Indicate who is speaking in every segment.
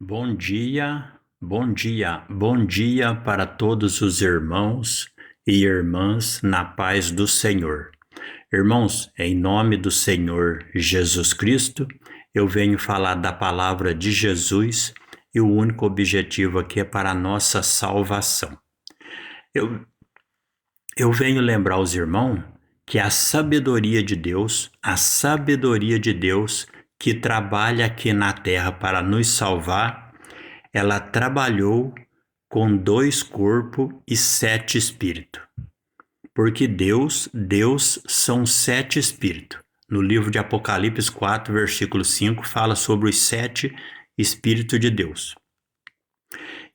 Speaker 1: Bom dia, bom dia, bom dia para todos os irmãos e irmãs na paz do Senhor. Irmãos, em nome do Senhor Jesus Cristo, eu venho falar da palavra de Jesus e o único objetivo aqui é para a nossa salvação. Eu venho lembrar os irmãos que a sabedoria de Deus que trabalha aqui na terra para nos salvar, ela trabalhou com 2 corpos e 7 espíritos. Porque Deus são 7 espíritos. No livro de Apocalipse 4, versículo 5, fala sobre os 7 espíritos de Deus.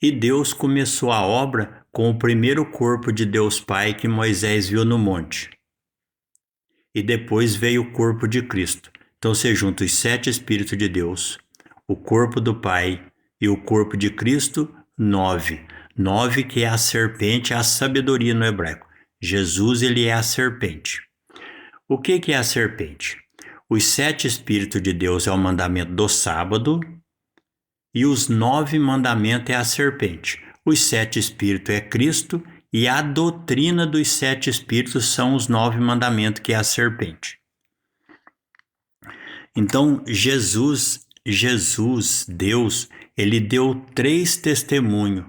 Speaker 1: E Deus começou a obra com o primeiro corpo de Deus Pai que Moisés viu no monte. E depois veio o corpo de Cristo. Então você junta os 7 espíritos de Deus, o corpo do Pai e o corpo de Cristo, 9. 9 que é a serpente, a sabedoria no hebraico. Jesus, ele é a serpente. O que é a serpente? Os 7 espíritos de Deus é o mandamento do sábado e os 9 mandamentos é a serpente. Os 7 espíritos é Cristo e a doutrina dos 7 espíritos são os 9 mandamentos que é a serpente. Então, Jesus, Deus, ele deu 3 testemunhos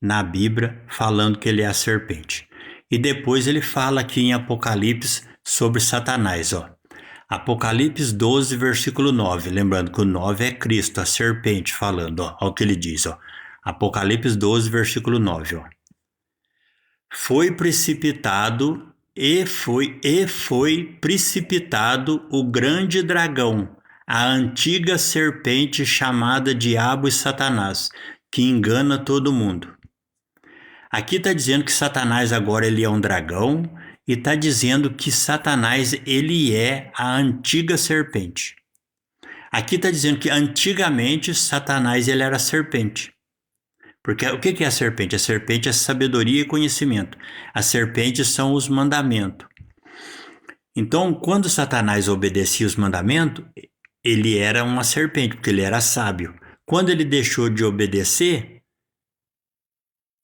Speaker 1: na Bíblia falando que ele é a serpente. E depois ele fala aqui em Apocalipse sobre Satanás, ó. Apocalipse 12, versículo 9, lembrando que o 9 é Cristo, a serpente falando, ó, o que ele diz, ó. Apocalipse 12, versículo 9, ó. Foi precipitado precipitado o grande dragão, a antiga serpente chamada Diabo e Satanás, que engana todo mundo. Aqui está dizendo que Satanás agora ele é um dragão e está dizendo que Satanás ele é a antiga serpente. Aqui está dizendo que antigamente Satanás ele era serpente. Porque o que é a serpente? A serpente é sabedoria e conhecimento. As serpentes são os mandamentos. Então, quando Satanás obedecia os mandamentos, ele era uma serpente, porque ele era sábio. Quando ele deixou de obedecer,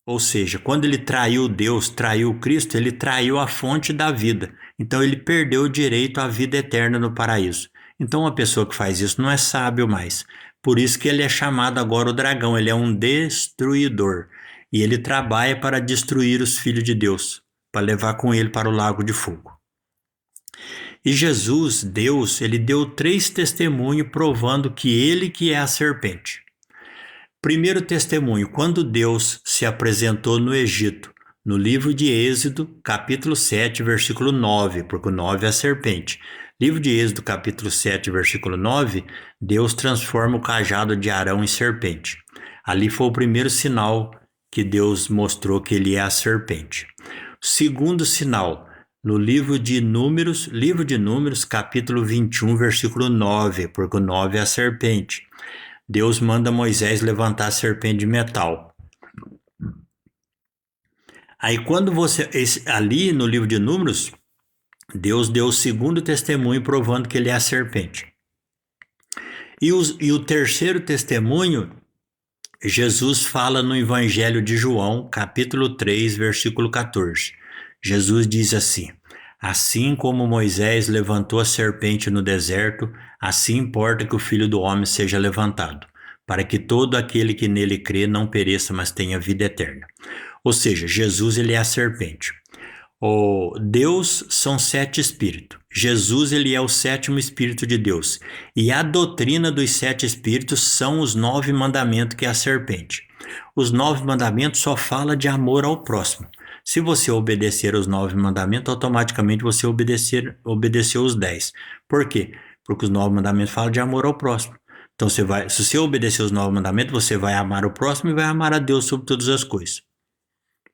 Speaker 1: ou seja, quando ele traiu Deus, traiu Cristo, ele traiu a fonte da vida. Então ele perdeu o direito à vida eterna no paraíso. Então uma pessoa que faz isso não é sábio mais. Por isso que ele é chamado agora o dragão, ele é um destruidor. E ele trabalha para destruir os filhos de Deus, para levar com ele para o lago de fogo. E Jesus, Deus, ele deu 3 testemunhos provando que ele que é a serpente. Primeiro testemunho, quando Deus se apresentou no Egito, no livro de Êxodo, capítulo 7, versículo 9, porque o 9 é a serpente. Livro de Êxodo, capítulo 7, versículo 9, Deus transforma o cajado de Arão em serpente. Ali foi o primeiro sinal que Deus mostrou que ele é a serpente. Segundo sinal, no livro de Números, capítulo 21, versículo 9, porque o 9 é a serpente. Deus manda Moisés levantar a serpente de metal. Aí quando ali no livro de Números, Deus deu o segundo testemunho provando que ele é a serpente. E o terceiro testemunho, Jesus fala no Evangelho de João, capítulo 3, versículo 14. Jesus diz assim: assim como Moisés levantou a serpente no deserto, assim importa que o Filho do Homem seja levantado, para que todo aquele que nele crê não pereça, mas tenha vida eterna. Ou seja, Jesus ele é a serpente. O Deus são 7 espíritos. Jesus ele é o 7º espírito de Deus. E a doutrina dos 7 espíritos são os 9 mandamentos que é a serpente. Os 9 mandamentos só falam de amor ao próximo. Se você obedecer os 9 mandamentos, automaticamente você obedeceu os 10. Por quê? Porque os 9 mandamentos falam de amor ao próximo. Então, se você obedecer os 9 mandamentos, você vai amar o próximo e vai amar a Deus sobre todas as coisas.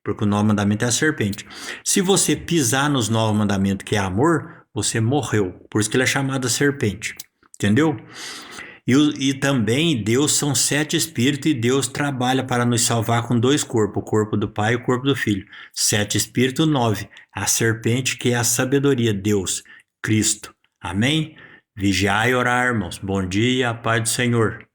Speaker 1: Porque o 9 mandamento é a serpente. Se você pisar nos 9 mandamentos, que é amor, você morreu. Por isso que ele é chamado a serpente. Entendeu? E também Deus são 7 espíritos e Deus trabalha para nos salvar com 2 corpos, o corpo do Pai e o corpo do Filho. 7 espíritos, 9. A serpente que é a sabedoria, Deus, Cristo. Amém? Vigiai e orar, irmãos. Bom dia, a paz do Senhor.